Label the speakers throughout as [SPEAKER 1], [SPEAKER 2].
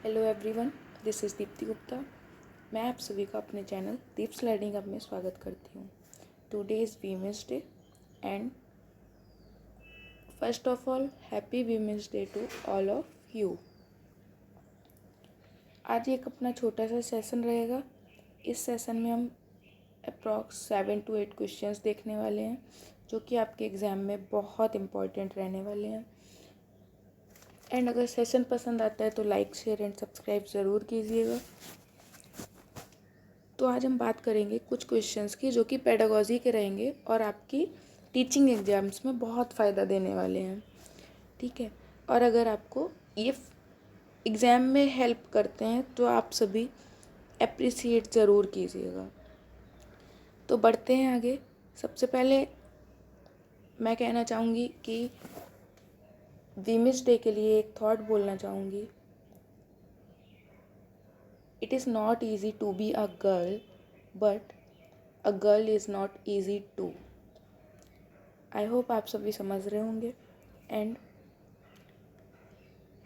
[SPEAKER 1] Hello everyone, this is Deepti Gupta. मैं आप सभी का अपने चैनल दीप्स लर्निंग हब में स्वागत करती हूँ। Today is women's day and first of all happy women's day to all of you. आज एक अपना छोटा सा सेशन रहेगा। इस सेशन में हम अप्रॉक्स 7 to 8 क्वेश्चंस देखने वाले हैं जो कि आपके एग्ज़ाम में बहुत इम्पॉर्टेंट रहने वाले हैं। एंड अगर सेशन पसंद आता है तो लाइक शेयर एंड सब्सक्राइब ज़रूर कीजिएगा। तो आज हम बात करेंगे कुछ क्वेश्चंस की जो कि पेडागॉजी के रहेंगे और आपकी टीचिंग एग्जाम्स में बहुत फ़ायदा देने वाले हैं, ठीक है। और अगर आपको ये एग्ज़ाम में हेल्प करते हैं तो आप सभी अप्रिसिएट ज़रूर कीजिएगा। तो बढ़ते हैं आगे। सबसे पहले मैं कहना चाहूँगी कि वीमेंस डे के लिए एक थॉट बोलना चाहूँगी। It is not easy to be a girl, but a girl is not easy too. I hope आप सभी समझ रहे होंगे। एंड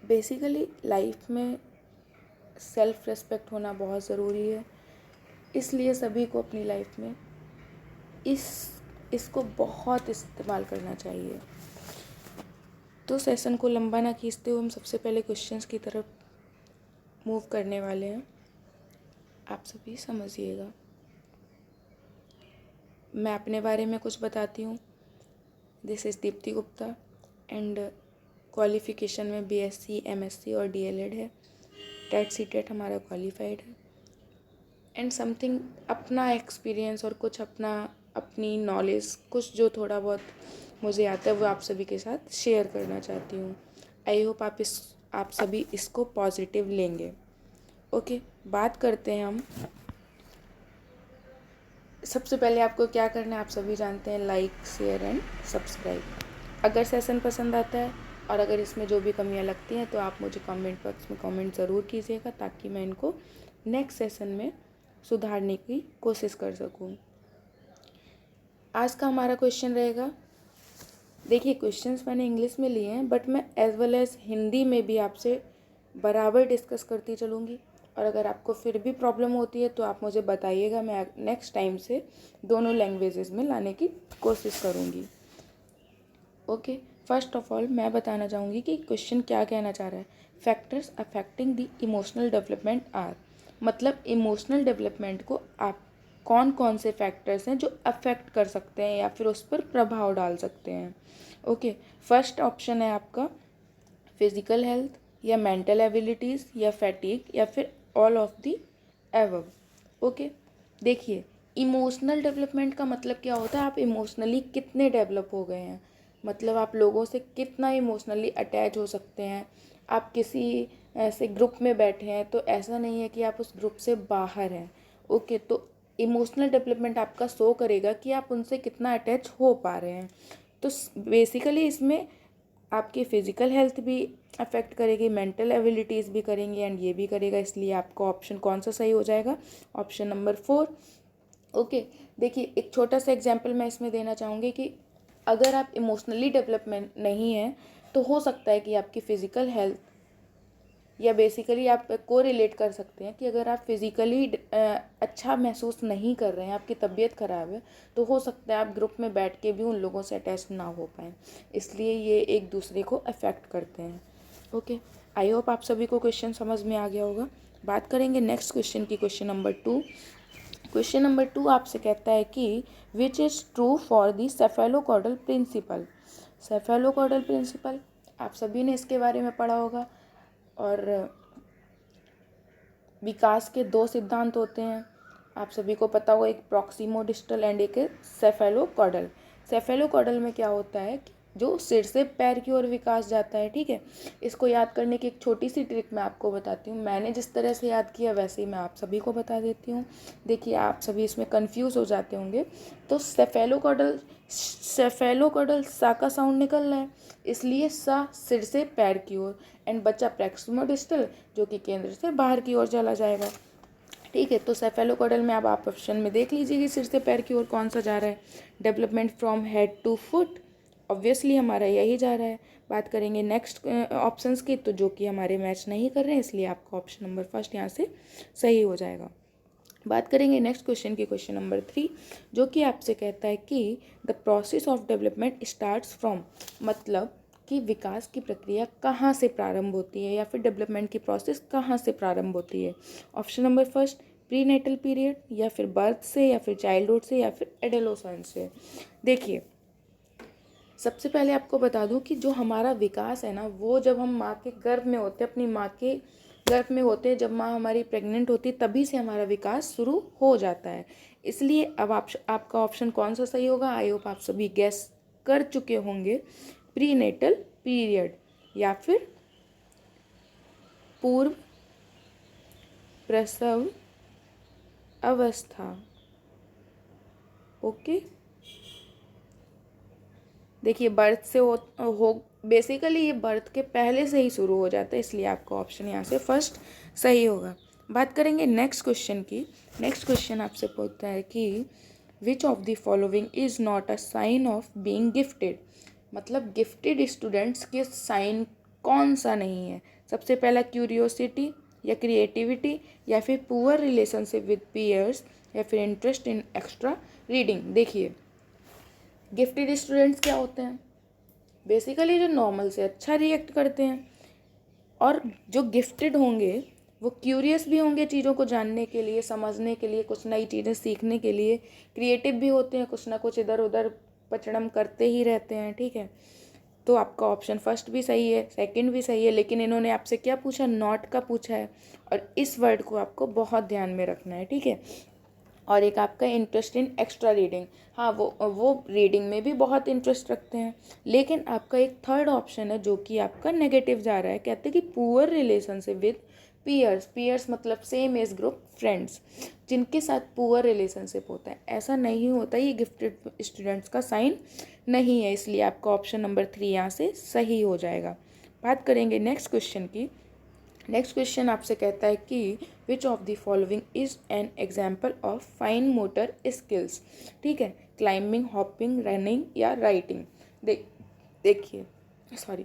[SPEAKER 1] बेसिकली लाइफ में सेल्फ रिस्पेक्ट होना बहुत ज़रूरी है, इसलिए सभी को अपनी लाइफ में इसको बहुत इस्तेमाल करना चाहिए। तो सेशन को लंबा ना खींचते हुए हम सबसे पहले क्वेश्चंस की तरफ मूव करने वाले हैं। आप सभी समझिएगा। मैं अपने बारे में कुछ बताती हूँ। This is Deepti Gupta and qualification में बीएससी, एमएससी और डीएलएड है। टेट सीटेट हमारा क्वालिफाइड है। एंड समथिंग अपना एक्सपीरियंस और कुछ अपनी नॉलेज, कुछ जो थोड़ा बहुत मुझे आता है वो आप सभी के साथ शेयर करना चाहती हूँ। आई होप आप सभी इसको पॉजिटिव लेंगे। ओके, बात करते हैं हम। सबसे पहले आपको क्या करना है आप सभी जानते हैं, लाइक शेयर एंड सब्सक्राइब। अगर सेशन पसंद आता है और अगर इसमें जो भी कमियां लगती हैं तो आप मुझे कमेंट बॉक्स में कमेंट ज़रूर कीजिएगा ताकि मैं इनको नेक्स्ट सेशन में सुधारने की कोशिश कर सकूं। आज का हमारा क्वेश्चन रहेगा, देखिए क्वेश्चंस मैंने इंग्लिश में लिए हैं बट मैं एज वेल एज हिंदी में भी आपसे बराबर डिस्कस करती चलूँगी। और अगर आपको फिर भी प्रॉब्लम होती है तो आप मुझे बताइएगा, मैं नेक्स्ट टाइम से दोनों लैंग्वेजेस में लाने की कोशिश करूँगी। ओके, फर्स्ट ऑफ ऑल मैं बताना चाहूँगी कि क्वेश्चन क्या कहना चाह रहा है। Factors affecting the emotional development are, मतलब इमोशनल डेवलपमेंट को आप कौन कौन से फैक्टर्स हैं जो अफेक्ट कर सकते हैं या फिर उस पर प्रभाव डाल सकते हैं। ओके, फर्स्ट ऑप्शन है आपका फिजिकल हेल्थ या मेंटल एबिलिटीज़ या फैटिग या फिर all of the above. Okay, देखिए इमोशनल डेवलपमेंट का मतलब क्या होता है, आप इमोशनली कितने डेवलप हो गए हैं, मतलब आप लोगों से कितना इमोशनली अटैच हो सकते हैं। आप किसी ऐसे ग्रुप में बैठे हैं तो ऐसा नहीं है कि आप उस ग्रुप से बाहर हैं। ओके, तो इमोशनल डेवलपमेंट आपका शो करेगा कि आप उनसे कितना अटैच हो पा रहे हैं। तो बेसिकली इसमें आपकी फ़िज़िकल हेल्थ भी अफेक्ट करेगी, मेंटल एबिलिटीज़ भी करेंगी एंड ये भी करेगा, इसलिए आपका ऑप्शन कौन सा सही हो जाएगा, ऑप्शन नंबर 4। ओके, देखिए एक छोटा सा एग्जांपल मैं इसमें देना चाहूँगी कि अगर आप इमोशनली डेवलपमेंट नहीं हैं तो हो सकता है कि आपकी फ़िज़िकल हेल्थ या बेसिकली आप को रिलेट कर सकते हैं कि अगर आप फिज़िकली अच्छा महसूस नहीं कर रहे हैं, आपकी तबीयत ख़राब है, तो हो सकता है आप ग्रुप में बैठ के भी उन लोगों से अटैच ना हो पाएँ, इसलिए ये एक दूसरे को अफेक्ट करते हैं। ओके, आई होप आप सभी को क्वेश्चन समझ में आ गया होगा। बात करेंगे नेक्स्ट क्वेश्चन की, क्वेश्चन नंबर 2। क्वेश्चन नंबर 2 आपसे कहता है कि which is true for the cephalocaudal principle. Cephalocaudal principle आप सभी ने इसके बारे में पढ़ा होगा। और विकास के 2 सिद्धांत होते हैं, आप सभी को पता होगा, एक प्रॉक्सिमोडिस्टल एंड एक सेफेलोकॉर्डल। सेफेलोकॉर्डल में क्या होता है कि जो सिर से पैर की ओर विकास जाता है, ठीक है। इसको याद करने की एक छोटी सी ट्रिक मैं आपको बताती हूँ। मैंने जिस तरह से याद किया वैसे ही मैं आप सभी को बता देती हूँ। देखिए आप सभी इसमें कंफ्यूज हो जाते होंगे। तो सेफेलोकॉर्डल सा का साउंड निकल रहा है, इसलिए सा सिर से पैर की ओर, एंड बच्चा प्रॉक्सिमोडिस्टल जो कि केंद्र से बाहर की ओर चला जाएगा, ठीक है। तो सेफेलोकॉर्डल में अब आप ऑप्शन में देख लीजिए कि सिर से पैर की ओर कौन सा जा रहा है, development from head to foot, obviously हमारा यही जा रहा है। बात करेंगे नेक्स्ट ऑप्शंस की, तो जो कि हमारे मैच नहीं कर रहे हैं, इसलिए आपका ऑप्शन नंबर फर्स्ट यहाँ से सही हो जाएगा। बात करेंगे नेक्स्ट क्वेश्चन की, क्वेश्चन नंबर 3, जो कि आपसे कहता है कि the process of development starts from, मतलब कि विकास की प्रक्रिया कहाँ से प्रारंभ होती है, या फिर डेवलपमेंट की प्रोसेस कहाँ से प्रारंभ होती है। Option number first prenatal period, या फिर बर्थ से, या फिर चाइल्डहुड से, या फिर एडोलेसेंस से। देखिए, सबसे पहले आपको बता दूं कि जो हमारा विकास है ना, वो जब हम माँ के गर्भ में होते हैं, अपनी माँ के गर्भ में होते हैं, जब माँ हमारी प्रेग्नेंट होती है, तभी से हमारा विकास शुरू हो जाता है। इसलिए अब आपका ऑप्शन कौन सा सही होगा, आई होप आप सभी गैस कर चुके होंगे। प्री नेटल पीरियड या फिर पूर्व प्रसव अवस्था। ओके, देखिए बर्थ से हो बेसिकली ये बर्थ के पहले से ही शुरू हो जाता है, इसलिए आपका ऑप्शन यहाँ से फर्स्ट सही होगा। बात करेंगे नेक्स्ट क्वेश्चन की। नेक्स्ट क्वेश्चन आपसे पूछता है कि which of the following is not a sign of being gifted, मतलब गिफ्टेड स्टूडेंट्स के साइन कौन सा नहीं है। सबसे पहला क्यूरियोसिटी, या क्रिएटिविटी, या फिर पुअर रिलेशनशिप विद पीयर्स, या फिर इंटरेस्ट इन एक्स्ट्रा रीडिंग। देखिए, गिफ्टेड स्टूडेंट्स क्या होते हैं, बेसिकली जो नॉर्मल से अच्छा रिएक्ट करते हैं, और जो गिफ्टेड होंगे वो क्यूरियस भी होंगे चीज़ों को जानने के लिए, समझने के लिए, कुछ नई चीज़ें सीखने के लिए, क्रिएटिव भी होते हैं, कुछ ना कुछ इधर उधर पचड़म करते ही रहते हैं। ठीक है, तो आपका ऑप्शन फर्स्ट भी सही है, सेकंड भी सही है, लेकिन इन्होंने आपसे क्या पूछा, नॉट का पूछा है, और इस वर्ड को आपको बहुत ध्यान में रखना है। ठीक है, और एक आपका इंटरेस्ट इन एक्स्ट्रा रीडिंग, हाँ वो रीडिंग में भी बहुत इंटरेस्ट रखते हैं। लेकिन आपका एक थर्ड ऑप्शन है जो कि आपका नेगेटिव जा रहा है, कहते हैं कि poor relationship with peers. Peers मतलब सेम एज ग्रुप फ्रेंड्स, जिनके साथ पुअर रिलेशनशिप होता है। ऐसा नहीं होता, ये गिफ्टेड स्टूडेंट्स का साइन नहीं है, इसलिए आपका ऑप्शन नंबर 3 यहाँ से सही हो जाएगा। बात करेंगे नेक्स्ट क्वेश्चन की। नेक्स्ट क्वेश्चन आपसे कहता है कि which of the following is an example of fine motor skills. ठीक है, क्लाइंबिंग, हॉपिंग, रनिंग या राइटिंग। देखिए सॉरी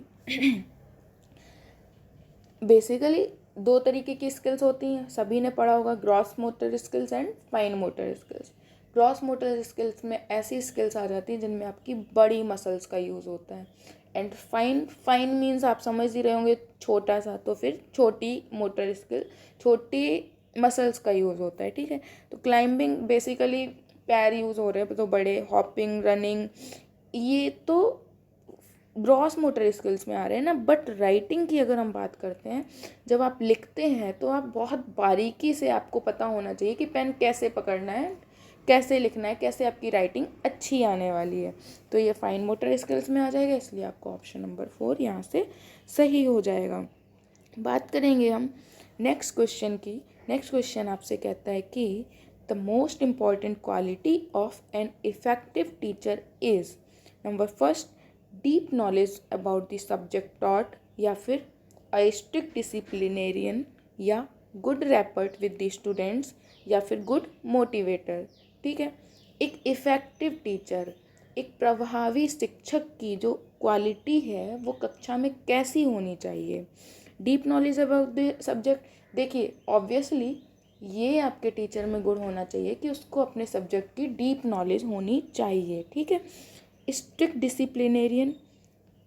[SPEAKER 1] बेसिकली दो तरीके की स्किल्स होती हैं, सभी ने पढ़ा होगा, gross motor skills and fine motor skills. Gross motor skills में ऐसी स्किल्स आ जाती हैं जिनमें आपकी बड़ी मसल्स का यूज़ होता है, एंड फाइन मीन्स आप समझ ही रहे होंगे छोटा सा, तो फिर छोटी मोटर स्किल, छोटी मसल्स का यूज़ होता है। ठीक है, तो क्लाइंबिंग बेसिकली पैर यूज़ हो रहे हैं, तो बड़े, हॉपिंग, रनिंग, ये तो ग्रॉस मोटर स्किल्स में आ रहे हैं ना। बट राइटिंग की अगर हम बात करते हैं, जब आप लिखते हैं तो आप बहुत बारीकी से, आपको पता होना चाहिए कि पेन कैसे पकड़ना है, कैसे लिखना है, कैसे आपकी राइटिंग अच्छी आने वाली है। तो ये फाइन मोटर स्किल्स में आ जाएगा, इसलिए आपका ऑप्शन नंबर 4 यहाँ से सही हो जाएगा। बात करेंगे हम नेक्स्ट क्वेश्चन की। नेक्स्ट क्वेश्चन आपसे कहता है कि the most important quality of an effective teacher is, number first deep knowledge about the subject taught, या फिर अ स्ट्रिक्ट डिसिप्लिनेरियन, या good rapport with the students, या फिर गुड मोटिवेटर। ठीक है, एक इफ़ेक्टिव टीचर, एक प्रभावी शिक्षक की जो क्वालिटी है वो कक्षा में कैसी होनी चाहिए। Deep knowledge about the subject, देखिए ऑब्वियसली ये आपके टीचर में गुण होना चाहिए कि उसको अपने सब्जेक्ट की डीप नॉलेज होनी चाहिए। ठीक है, स्ट्रिक्ट डिसिप्लिनेरियन,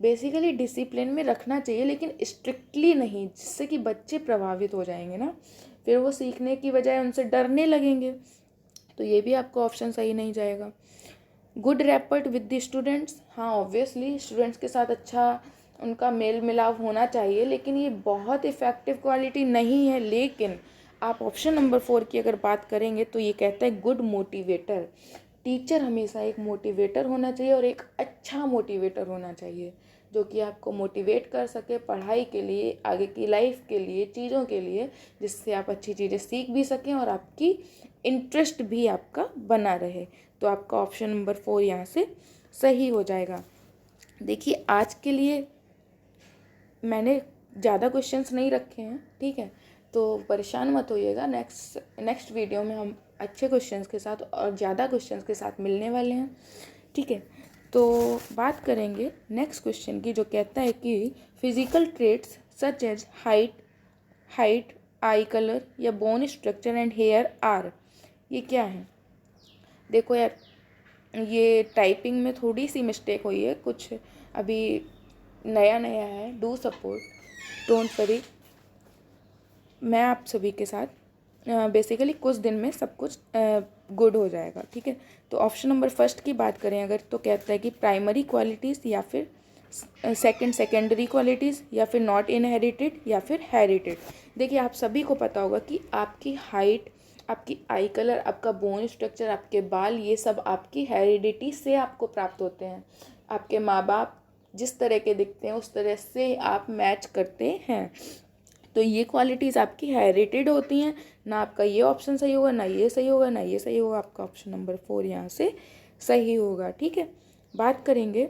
[SPEAKER 1] बेसिकली डिसिप्लिन में रखना चाहिए लेकिन स्ट्रिक्टली नहीं, जिससे कि बच्चे प्रभावित हो जाएंगे ना, फिर वो सीखने की बजाय उनसे डरने लगेंगे, तो ये भी आपका ऑप्शन सही नहीं जाएगा। Good rapport with the students, हाँ ऑब्वियसली स्टूडेंट्स के साथ अच्छा उनका मेल मिलाप होना चाहिए, लेकिन ये बहुत इफ़ेक्टिव क्वालिटी नहीं है। लेकिन आप ऑप्शन नंबर 4 की अगर बात करेंगे तो ये कहता है गुड मोटिवेटर। टीचर हमेशा एक मोटिवेटर होना चाहिए, और एक अच्छा मोटिवेटर होना चाहिए जो कि आपको मोटिवेट कर सके पढ़ाई के लिए, आगे की लाइफ के लिए, चीज़ों के लिए, जिससे आप अच्छी चीज़ें सीख भी सकें और आपकी इंटरेस्ट भी आपका बना रहे। तो आपका ऑप्शन नंबर 4 यहाँ से सही हो जाएगा। देखिए आज के लिए मैंने ज़्यादा क्वेश्चंस नहीं रखे हैं, ठीक है, तो परेशान मत होइएगा। नेक्स्ट वीडियो में हम अच्छे क्वेश्चंस के साथ और ज़्यादा क्वेश्चंस के साथ मिलने वाले हैं। ठीक है, तो बात करेंगे नेक्स्ट क्वेश्चन की, जो कहता है कि physical traits such as height, eye colour या bone structure and hair are, ये क्या है। देखो यार, ये टाइपिंग में थोड़ी सी मिस्टेक हुई है, कुछ अभी नया नया है, डू सपोर्ट, डोंट वरी। मैं आप सभी के साथ बेसिकली कुछ दिन में सब कुछ गुड हो जाएगा, ठीक है। तो ऑप्शन नंबर फर्स्ट की बात करें अगर, तो कहता है कि प्राइमरी क्वालिटीज़ या फिर सेकेंडरी क्वालिटीज़ या फिर नॉट इनहेरिटेड या फिर हेरिटेड। देखिए, आप सभी को पता होगा कि आपकी हाइट, आपकी आई कलर, आपका बोन स्ट्रक्चर, आपके बाल, ये सब आपकी हेरिडिटी से आपको प्राप्त होते हैं। आपके माँ बाप जिस तरह के दिखते हैं उस तरह से आप मैच करते हैं। तो ये क्वालिटीज़ आपकी हेरिटेड होती हैं। ना आपका ये ऑप्शन सही होगा, ना ये सही होगा, ना ये सही होगा, आपका ऑप्शन नंबर 4 यहाँ से सही होगा, ठीक है। बात करेंगे,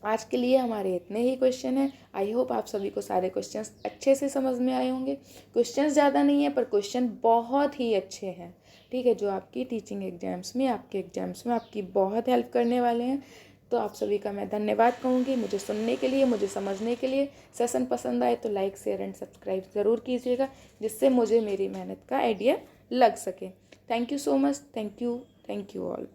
[SPEAKER 1] आज के लिए हमारे इतने ही क्वेश्चन हैं। आई होप आप सभी को सारे क्वेश्चंस अच्छे से समझ में आए होंगे। क्वेश्चंस ज़्यादा नहीं है पर क्वेश्चन बहुत ही अच्छे हैं, ठीक है, जो आपकी टीचिंग एग्जाम्स में, आपके एग्जाम्स में आपकी बहुत हेल्प करने वाले हैं। तो आप सभी का मैं धन्यवाद कहूँगी मुझे सुनने के लिए, मुझे समझने के लिए। सेशन पसंद आए तो लाइक शेयर एंड सब्सक्राइब ज़रूर कीजिएगा, जिससे मुझे मेरी मेहनत का आइडिया लग सके। Thank you so much, thank you all.